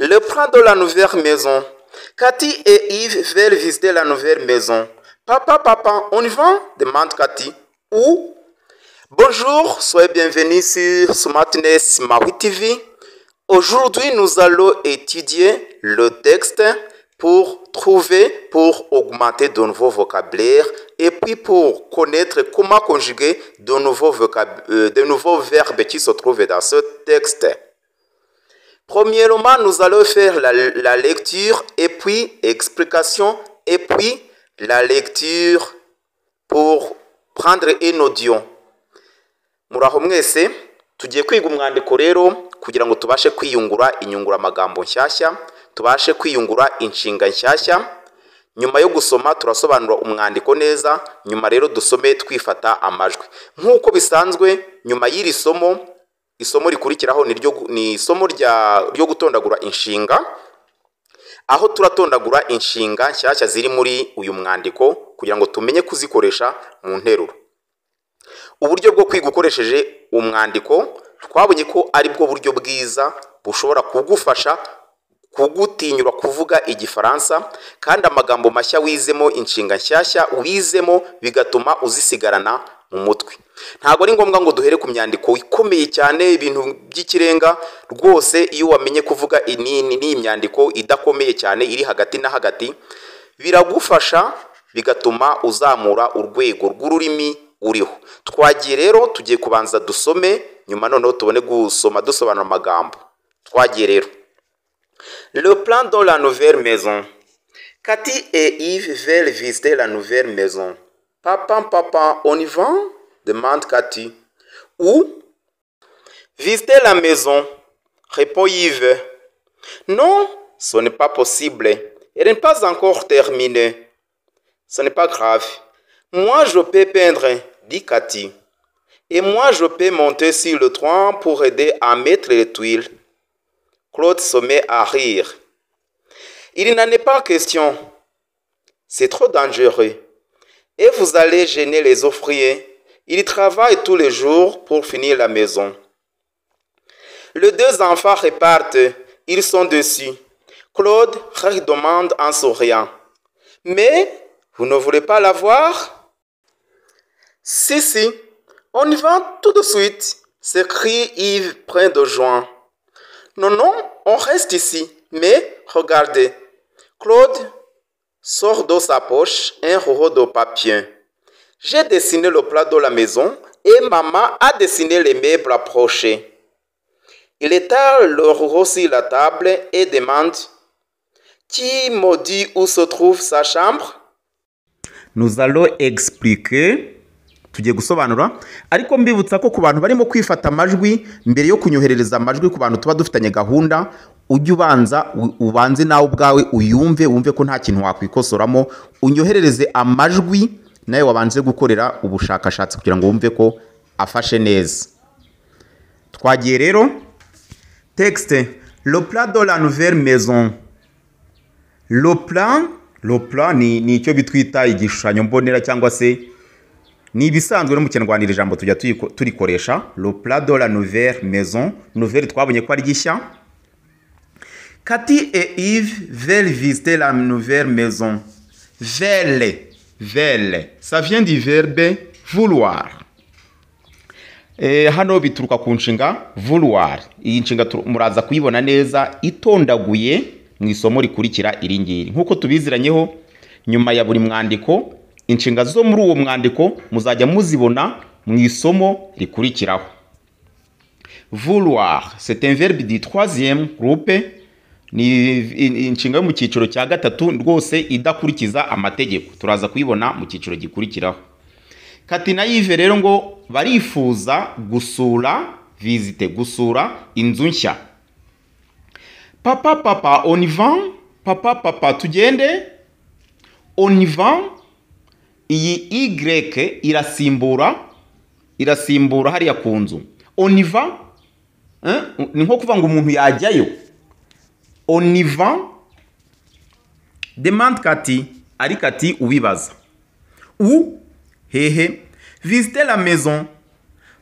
Le plan de la nouvelle maison. Cathy et Yves veulent visiter la nouvelle maison. Papa, on y va? Demande Cathy. Où? Bonjour, soyez bienvenus sur Smartness Maui TV. Aujourd'hui, nous allons étudier le texte pour augmenter de nouveaux vocabulaires et puis pour connaître comment conjuguer de nouveaux verbes qui se trouvent dans ce texte. Premièrement, nous allons faire la lecture et puis explication et puis la lecture pour prendre un audio. Muraho mwese tugiye kwiga umwandiko rero kugira ngo tubashe kwiyungura inyunguramagambo nshyashya, tubashe kwiyungura inshinga nshyashya. Nyuma yo gusoma turasobanura umwandiko neza, nyuma rero dusome twifata amajwi. Nk'uko bisanzwe nyuma y'iri isomo rikurikiraho ni isomo ryo gutondagura inshinga, aho turatondagura inshinga nshyashya ziri muri uyu mwandiko kugira ngo tumenye kuzikoresha mu nteruro. Uburyo bwo kwiga ukoresheje umwandiko twabonye ko ari bwo buryo bwiza bushobora kugufasha kugutinyura kuvuga igifaransa, kandi amagambo mashya wizemo, inshinga nshyashya wizemo bigatuma uzisigarana mu mutwe. Ntabwo ari ngombwa ngo duhere ku myandiko ikomeye cyane, ibintu by'ikirenga rwose. Iyo wamenye kuvuga ni imyandiko idakomeye cyane iri hagati na hagati, biragufasha bigatuma uzamura urwego rw'ururimi uriho. Twagiye rero tugiye kubanza dusome, nyuma noneho tubone gusoma dusobanura amagambo. Twagiye rero. Le plan de la nouvelle maison. Cathy et Yves veulent visiter la nouvelle maison. Papa, on y va? Demande Cathy. Où? Visiter la maison, répond Yves. Non, ce n'est pas possible. Elle n'est pas encore terminée. Ce n'est pas grave. Moi, je peux peindre, dit Cathy. Et moi, je peux monter sur le toit pour aider à mettre les tuiles. Claude se met à rire. Il n'en est pas question. C'est trop dangereux. Et vous allez gêner les ouvriers. Ils travaillent tous les jours pour finir la maison. Les deux enfants repartent. Ils sont dessus. Claude demande en souriant. Mais vous ne voulez pas la voir? Si. On y va tout de suite, s'écrie Yves plein de joie. Non, on reste ici. Mais regardez, Claude sort de sa poche un rouleau de papier. J'ai dessiné le plat de la maison et maman a dessiné les meubles approchés. Il étale le rouleau sur la table et demande: Qui me dit où se trouve sa chambre? Nous allons expliquer. Tugiye gusobanura, ariko mbibutsa ko ku bantu barimo kwifata amajwi mbere yo kunyoherereza amajwi, ku bantu tuba dufitanye gahunda, ujye ubanze nawe ubwawe wumve ko nta kintu wakwikosoramo, unyoherereze amajwi nawe wabanje gukorera ubushakashatsi kugira ngo wumve ko afashe neza. Twagiye rero. Texte. Le plan de la nouvelle maison. Le plan ni icyo bitwita igishushanyo mbonera cyangwa se ni ibisanzwe no mu Kinyarwanda ijambo tujya turikoresha. Le plan de la nouvelle maison. Nouvelle twabonye ko ari gishya. Cathy et Yves veulent visiter la nouvelle maison. Veulent. Ça vient du verbe vouloir. Hano bituruka ku nshinga vouloir. Iyi nshinga muraza kuyibona neza itondaguye mu isomo rikurikira iri ngiri. Nkuko tubiziranyeho, nyuma ya buri mwandiko inshinga zo muri uwo mwandiko muzajya muzibona mu isomo rikurikiraho. Vouloir, c'est un verbe du troisième groupe. Ni inshinga yo mu cyiciro cya gatatu rwose idakurikiza amategeko. Turaza kuyibona mu cyiciro gikurikiraho. Cathy na Yves rero ngo barifuza gusura inzu nshya. Papa, on y va? Papa, tugende? On y va? Iyi Y irasimbura hariya ku nzu. On y va? Ni nko kuvuga ngo umuntu yajyayo. On y va? Demande Cathy. Ari Cathy ubibaza. Où? Hehe. Visiter la maison.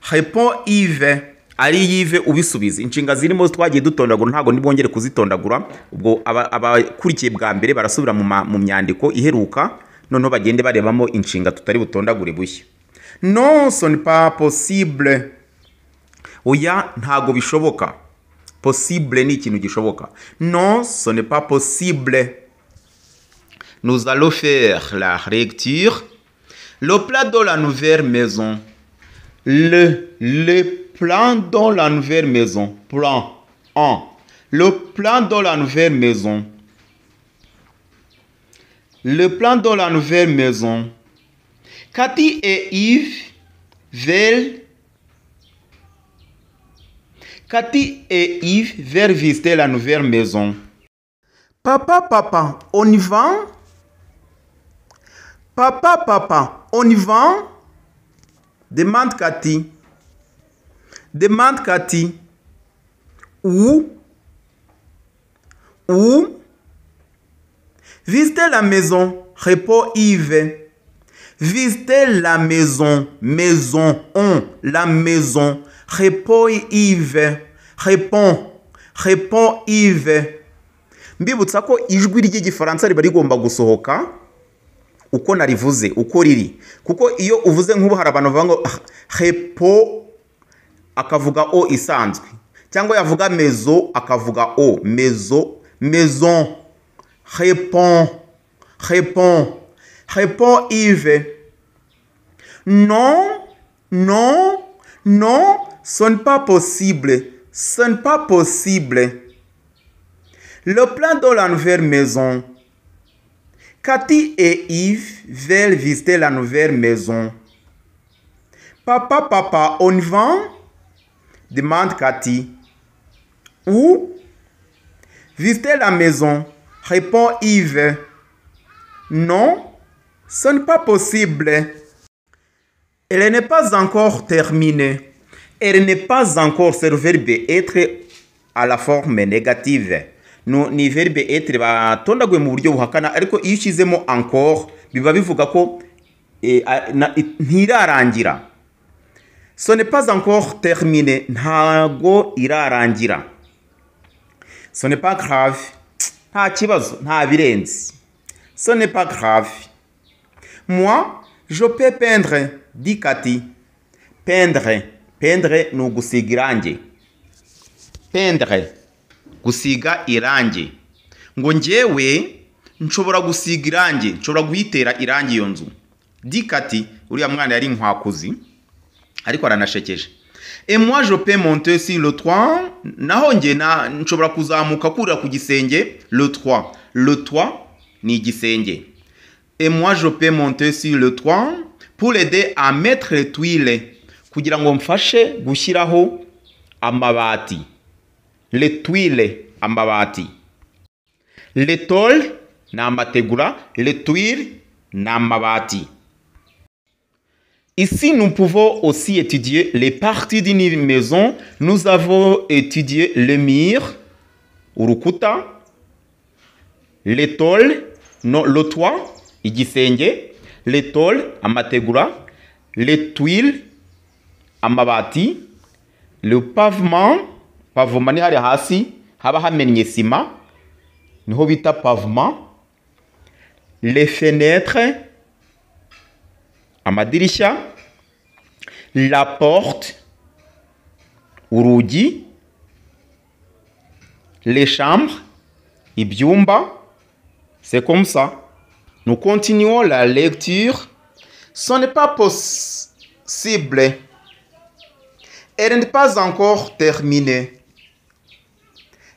Répond Yves ari yive ubisubiza. Inshinga zirimo twagiye dutondagura ntago nibongere kuzitondagura, ubwo abakurikiye bwa mbere barasubira mu myandiko iheruka, noneho bagende barebamo inshinga tutari butondagure bushya. Non, ce n'est pas possible. Oya, ntago bishoboka. Possible ni ikintu gishoboka. Non, ce n'est pas possible. Nous allons faire la lecture. Le plat de la nouvelle maison. Le plan dans la nouvelle maison. Plan 1. Le plan dans la nouvelle maison. Le plan dans la nouvelle maison. Cathy et Yves veulent visiter la nouvelle maison. Papa, on y va? Papa, on y va? Demande Cathy. Où? Visiter la maison, répond Yves. Visiter la maison, la maison, répond Yves. Répond Yves. Mbibutsa ko ijwi ry'igifaransa riba rigomba gusohoka uko narivuze, uko riri, kuko iyo uvuze nk'ubu hari abantu bavuga ngo répond akavuga o isanzwe, cyangwa yavuga maison akavuga o, maison. Répond Yves. Non, ce n'est pas possible. Le plan de la nouvelle maison. Cathy et Yves veulent visiter la nouvelle maison. Papa, on y va? Demande Cathy. Où? Visiter la maison, répond Yves. Non, ce n'est pas possible. Elle n'est pas encore terminée. Elle n'est pas encore, c'est le verbe être à la forme négative. Ni verbe être batondaguye mu buryo buhakana, ariko iyo ushyizemo encore biba bivuga ko ntirarangira. Ce n'est pas encore terminé, ntago irarangira. Ce n'est pas grave, nta kibazo, nta birenze. Ce n'est pas grave. Moi, je peux peindre, dit Cathy. Peindre ni ugusiga irangi. Peindre, gusiga irangi. Ngo njyewe nshobora gusiga irangi, nshobora guhitera irangi iyo nzu. Dit Cathy, uriya mwana yari inkwakuzi ariko aranashekeje. Et moi je peux monter sur le toit, naho nge nshobora kuzamuka kurira ku gisenge. Le toit ni igisenge. Et moi je peux monter sur le toit pour l'aider à mettre les tuiles, kugira ngo mfashe gushyiraho amabati. Les tuiles, amabati. Les tôles na amategura, les tuiles na amabati. Ici, nous pouvons aussi étudier les parties d'une maison. Nous avons étudié le mur, urukuta, les tôles, le toit, igisenge, les tôles, amategura, les tuiles, amabati, le pavement ni hari hasi haba hamennye sima, niho bita pavement, les fenêtres, amadirisha, la porte, urugi, les chambres, ibyumba. C'est comme ça. Nous continuons la lecture. Ce n'est pas possible. Elle n'est pas encore terminée.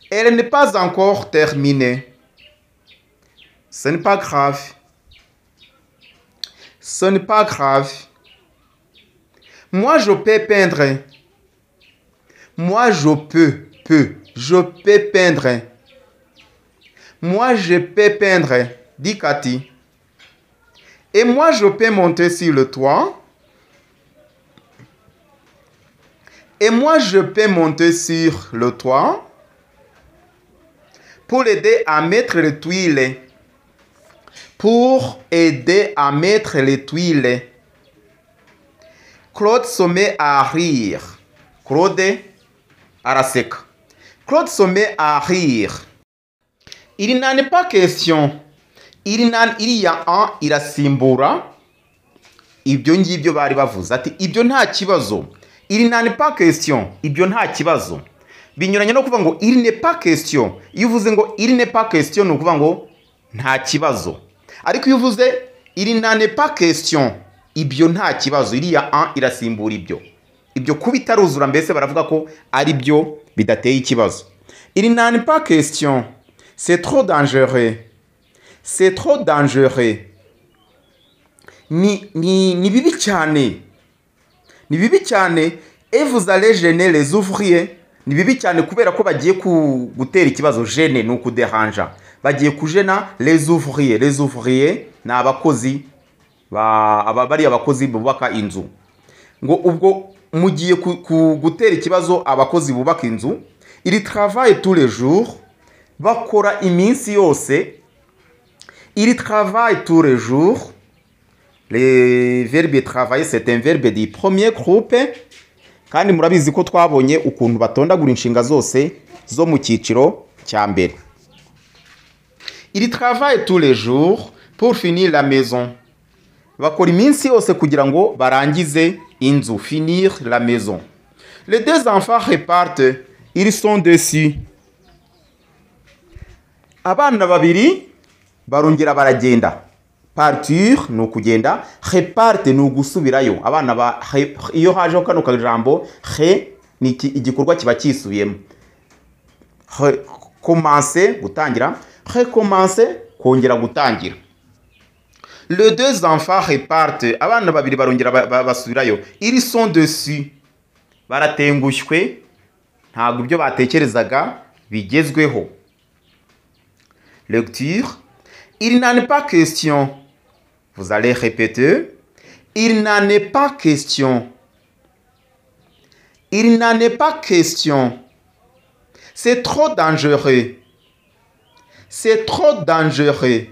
Elle n'est pas encore terminée. Ce n'est pas grave. Ce n'est pas grave. Moi, je peux peindre. Moi, je peux. Je peux peindre. Moi, je peux peindre, dit Cathy. Et moi, je peux monter sur le toit. Et moi, je peux monter sur le toit pour l'aider à mettre les tuiles. Pour aider à mettre les tuiles. Claude se met à rire. Claude araseka. Claude se met à rire. Il n'en est pas question. Iriya an irasimbura ibyo ngibyo bari bavuze ati ibyo nta kibazo. Il n'en est pas question. Ibyo nta kibazo. Binyuranye no kuvuga ngo il n'est pas question. Iyo uvuze ngo il n'est pas question ni ukuvuga ngo nta kibazo. Ariko iyo uvuze il n'en est pas question, ibyo nta kibazo, iriya an irasimbura ibyo. Ibyo kuba itaruzura mbese baravuga ko ari byo bidateye ikibazo. Il n'en est pas question. C'est trop dangereux. C'est trop dangereux. Ni bibi cyane. Ni bibi cyane. Et vous allez gêner les ouvriers. Ni bibi cyane kubera ko bagiye gutera ikibazo. Gêner ni ukuderanja. Bagiye kujena les ouvriers. Les ouvriers ni abakozi bari abakozi bubaka inzu. Ngo ubwo mugiye gutera ikibazo abakozi bubaka inzu. Ils travaillent tous les jours. Bakora iminsi yose. Ils travaillent tous les jours. Le verbe travailler c'est un verbe du premier groupe. Kandi murabizi ko twabonye ukuntu batondagura inshinga zose zo mu cyiciro cya mbere. Ils travaillent tous les jours pour finir la maison. Bakora iminsi yose kugira ngo barangize inzu. Finir la maison. Les deux enfants repartent. Ils sont dessus. Abana babiri barongera baragenda. Partir ni ukugenda. Reparte ni ugusubirayo. Abana iyo hajeho kano kajambo re ni igikorwa kiba kisubiyemo. Commencer gutangira. Recommencer kongera gutangira. Les deux enfants repartent. Abana babiri barongera basubirayo. Ils sont dessus. Baratengushywe. Ntabwo ibyo batekerezaga bigezweho. Lecture. Il n'en est pas question. Vous allez répéter. Il n'en est pas question. Il n'en est pas question. C'est trop dangereux. C'est trop dangereux.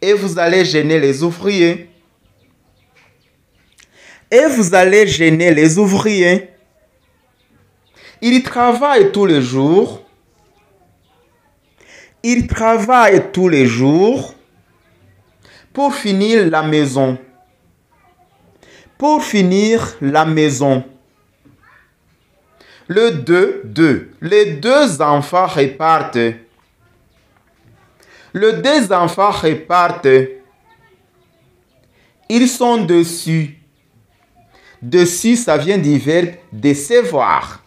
Et vous allez gêner les ouvriers. Et vous allez gêner les ouvriers. Ils travaillent tous les jours. Ils travaillent tous les jours pour finir la maison. Pour finir la maison. Les deux enfants repartent. Les deux enfants repartent. Ils sont dessus. Dessus, ça vient du verbe décevoir.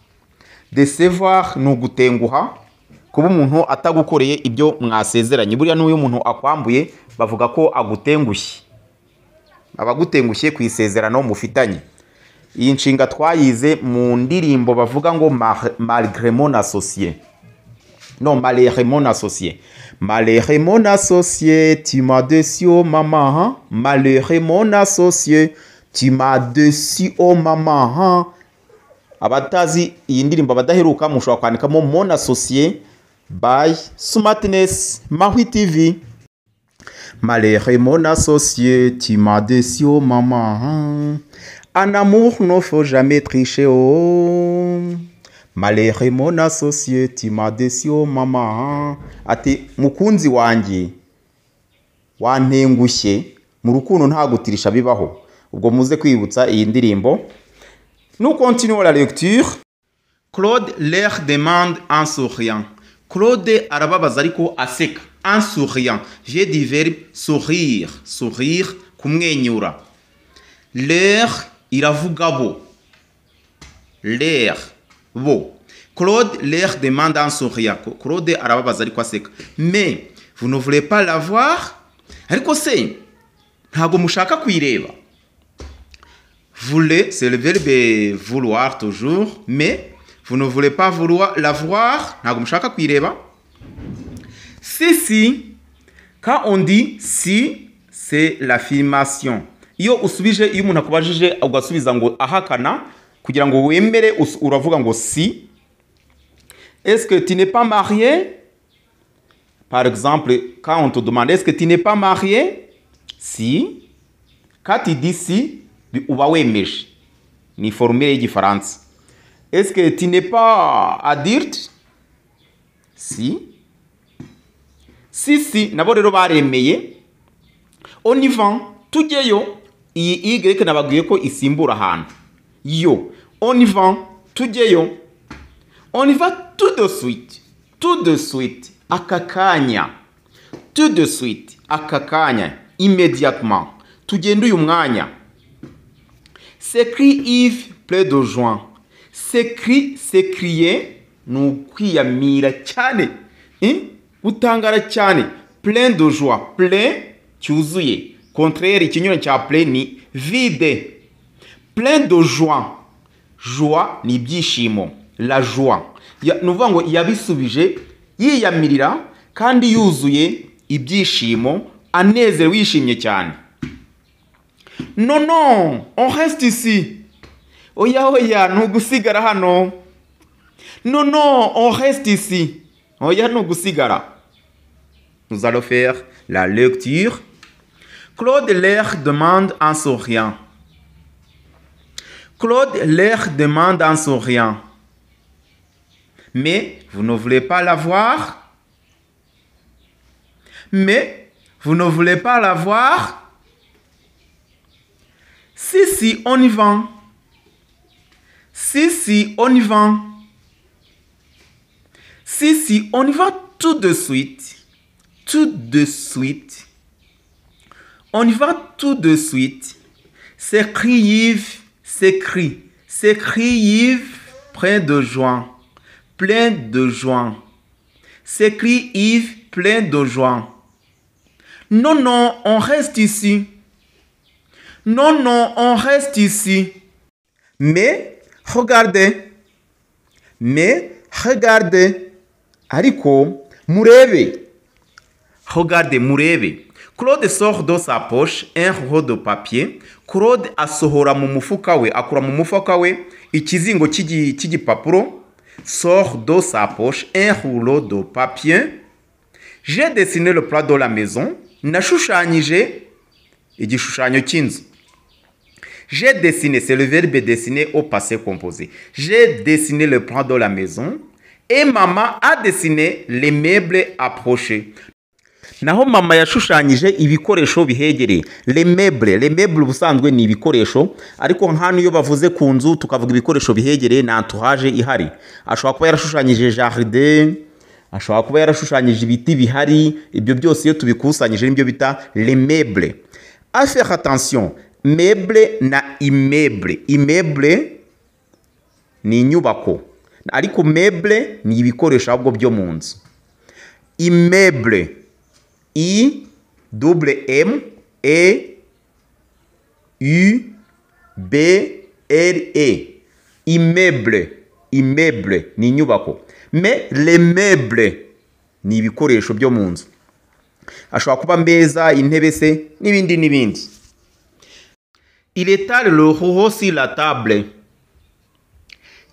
Décevoir ni ugutenguha. Kuba umuntu atagukoreye ibyo mwasezeranye. Buriya n'uyu muntu akwambuye bavuga ko agutengushye. Abagutengushye ku isezerano mufitanye. Iyi nshinga twayize mu ndirimbo bavuga ngo malgré mon associé. Non, malgré mon associé. Malgré mon associé, tu m'as déçu, oh maman. Malgré mon associé, tu m'as déçu, oh maman. Abatazi iyi ndirimbo abadaheruka mushobora kwandikamo mon associé by Smartness Mahwi TV. Malgré mon associé, tu m'as déçu, oh maman. En amour, ne faut jamais tricher, oh. Malgré mon associé, tu m'as déçu, oh maman. Ati mukunzi wanjye wantengushye mu rukundo nta gutirisha bibaho. Ubwo muze kwibutsa iyi ndirimbo. Nous continuons la lecture. Claude leur demande en souriant. Claude arababaza ariko aseka. En souriant. J'ai dit verbe sourire. Sourire, kumwenyura. Leur iravuga bo. Leur bo. Claude leur demande en souriant. Claude arababaza ariko aseka. Mais vous ne voulez pas la voir? Ariko se ntago mushaka kuyireba. Voulez, c'est le verbe vouloir toujours, mais vous ne voulez pas la voir. Ntago mushaka kuyireba. Si, quand on dit si, c'est l'affirmation. Iyo usubije, iyo umuntu akubajije ugasubiza ngo ahakana, kugira ngo wemere uravuga ngo si. Est-ce que tu n'es pas marié? Par exemple, quand on te demande est-ce que tu n'es pas marié? Si. Quand tu dis si, uba wemeje. Ni formule y'igifaransa. Est-ce que tu n'es pas adulte? Si. Si, nabo rero baremeye. On y va, tujyeyo. Iyi Y nababwiye ko isimbura ahantu. Yo, on y va, tujyeyo. On y va tout de suite. Tout de suite. Akakanya. Tout de suite. Akakanya. Immédiatement. Tugenda uyu mwanya. S'écrie Yves plein de joie. S'écrier ni ukwiyamira cyane. Utangara cyane. Plein de joie. Plein cyuzuye. Contraire ikinyuranyo cya plein ni vide. Plein de joie. Joie ni ibyishimo. La joie. Nuvuga ngo yabisubije yiyamirira kandi yuzuye ibyishimo anezerewe wishimye cyane. Non, on reste ici. Oya, nugusigara hano. Non, on reste ici. Oya, nugusigara. Nous allons faire la lecture. Claude leur demande en souriant. Claude leur demande en souriant. Mais vous ne voulez pas la voir? Mais vous ne voulez pas la voir? Si, on y va. Si, on y va. Si, on y va tout de suite. Tout de suite. On y va tout de suite. S'écrie Yves, s'écrie Yves, plein de joie. Plein de joie. S'écrie Yves, plein de joie. Non, on reste ici. Non, on reste ici. Mais, regardez. Ariko, murebe. Regardez, murebe. Claude sort de sa poche un rouleau de papier. Claude asohora mu mufuka we, akura mu mufuka we ikizingo cy'igipapuro. Sort de sa poche un rouleau de papier. J'ai dessiné le plat de la maison. Nashushanyije igishushanyo cy'inzu. J'ai dessiné, c'est le verbe dessiner au passé composé. J'ai dessiné le plan de la maison et maman a dessiné les meubles approchés. Naho mama yashushanyije ibikoresho bihegereye. Les meubles ubusanzwe ni ibikoresho, ariko hano iyo bavuze ku nzu tukavuga ibikoresho bihegereye na entourage ihari. Ashobora kuba yarashushanyije jardin, ashobora kuba yarashushanyije ibiti bihari, ibyo byose iyo tubikusanyije nibyo bita les meubles. À faire attention, meuble na immeuble. Immeuble ni inyubako, ariko meuble ni ibikoresho ahubwo byo mu nzu. Immeuble, I double M E U B L E. Immeuble ni inyubako. Mais les meubles ni ibikoresho byo mu nzu. Ashobora kuba meza, intebe se n'ibindi. Il étale le rouleau sur la table.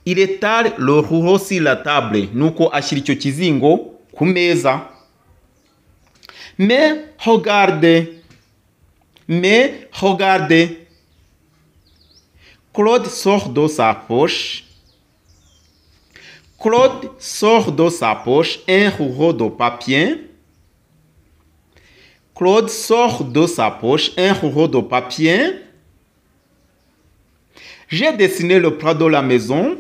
Il étale le rouleau sur la table. Nuko ashyira icyo kizingo ku meza. Mais regardez. Claude sort de sa poche. Claude sort de sa poche un rouleau de papier. Claude sort de sa poche un rouleau de papier. J'ai dessiné le plan de la maison.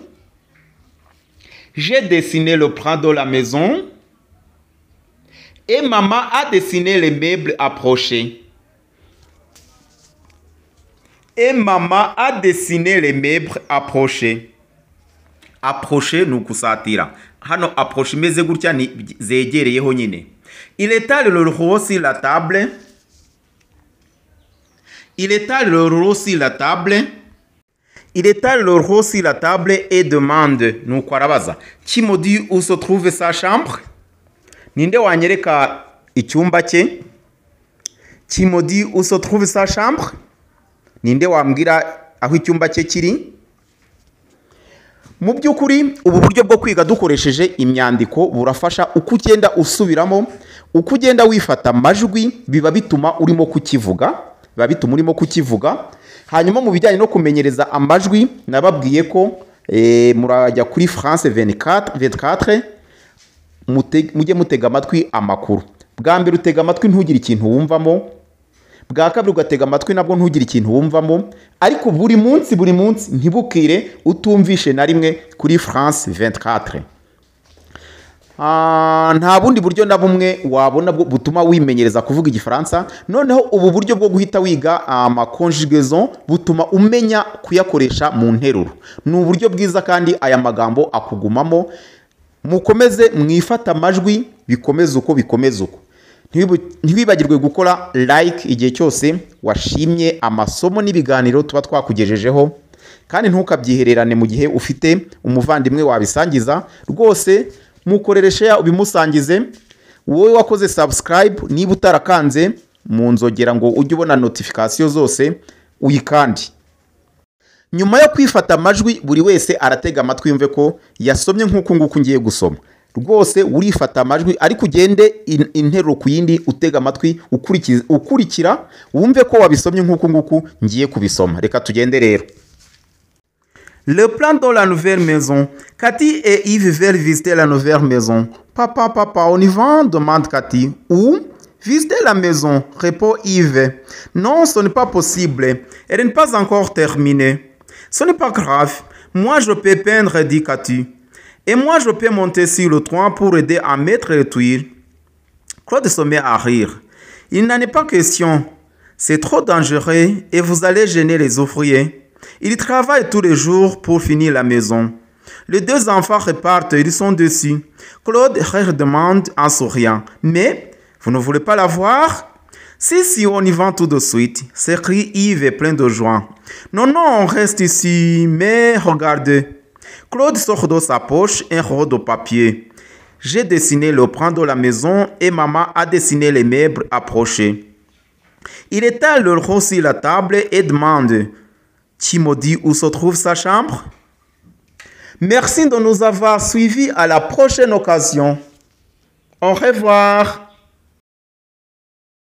J'ai dessiné le plan de la maison. Et maman a dessiné les meubles approchés. Et maman a dessiné les meubles approchés. Approché ni ukusatira. Hano approche imeze gutya ni zegereyeho nyine. Il étale le rouleau sur la table. Il étale le rouleau sur la table. Il étale le rouleau sur la table et demande. Nuko arabaza. Qui me dit où se trouve sa chambre? Ninde wanyereka icyumba cye? Qui me dit où se trouve sa chambre? Ninde wambwira aho icyumba cye kiri? Mu by'ukuri ubu buryo bwo kwiga dukoresheje imyandiko burafasha uko ugenda usubiramo, uko ugenda wifata amajwi biba bituma urimo kukivuga, hanyuma mu bijyanye no kumenyereza amajwi nababwiye ko murajya kuri France 24 mujye mutega amatwi amakuru. Bwa mbere utega amatwi ntugire ikintu wumvamo, bwa kabiri ugatega amatwi nabwo ntugire ikintu wumvamo, ariko buri munsi ntibukire utumvishe na rimwe kuri France 24. Nta bundi buryo na bumwe wabona butuma wimenyereza kuvuga igifaransa. Noneho ubu buryo bwo guhita wiga amaconjugaison butuma umenya kuyakoresha mu nteruro. Ni uburyo bwiza kandi aya magambo akugumamo. Mukomeze mwifata amajwi bikomeze uko. Ntiwibagirwe gukora like igihe cyose washimye amasomo n'ibiganiro tuba twakugejejeho, kandi ntukabyihererane mu gihe ufite umuvandimwe wabisangiza. Rwose mukorere share ubimusangize. Wowe wakoze subscribe niba utarakanze mu nzogera ngo ujye ubona notification zose uyikandi. Nyuma yo kwifata amajwi buri wese aratega amatwi yumve ko yasomye nk'uko nguko ngiye gusoma. Rwose urifata amajwi ariko ugende interuro ku yindi utega amatwi ukurikira wumve ko wabisomye nk'uko nguko ngiye kubisoma. Reka tugende rero. Le plan dans la nouvelle maison. Cathy et Yves veulent visiter la nouvelle maison. Papa, on y va? Demande Cathy. Où? Visiter la maison, répond Yves. Non, ce n'est pas possible. Elle n'est pas encore terminée. Ce n'est pas grave. Moi, je peux peindre, dit Cathy. Et moi, je peux monter sur le toit pour aider à mettre les tuiles. Claude se met à rire. Il n'en est pas question. C'est trop dangereux et vous allez gêner les ouvriers. Ils travaillent tous les jours pour finir la maison. Les deux enfants repartent, ils sont dessus. Claude demande en souriant. Mais, vous ne voulez pas la voir? Si, on y va tout de suite, s'écrie Yves plein de joie. Non, on reste ici, mais regardez. Claude sort de sa poche un rouleau de papier. J'ai dessiné le plan de la maison et maman a dessiné les meubles approchés. Il étale le rouleau sur la table et demande: tu me dis où se trouve sa chambre? Merci de nous avoir suivis. À la prochaine occasion. Au revoir.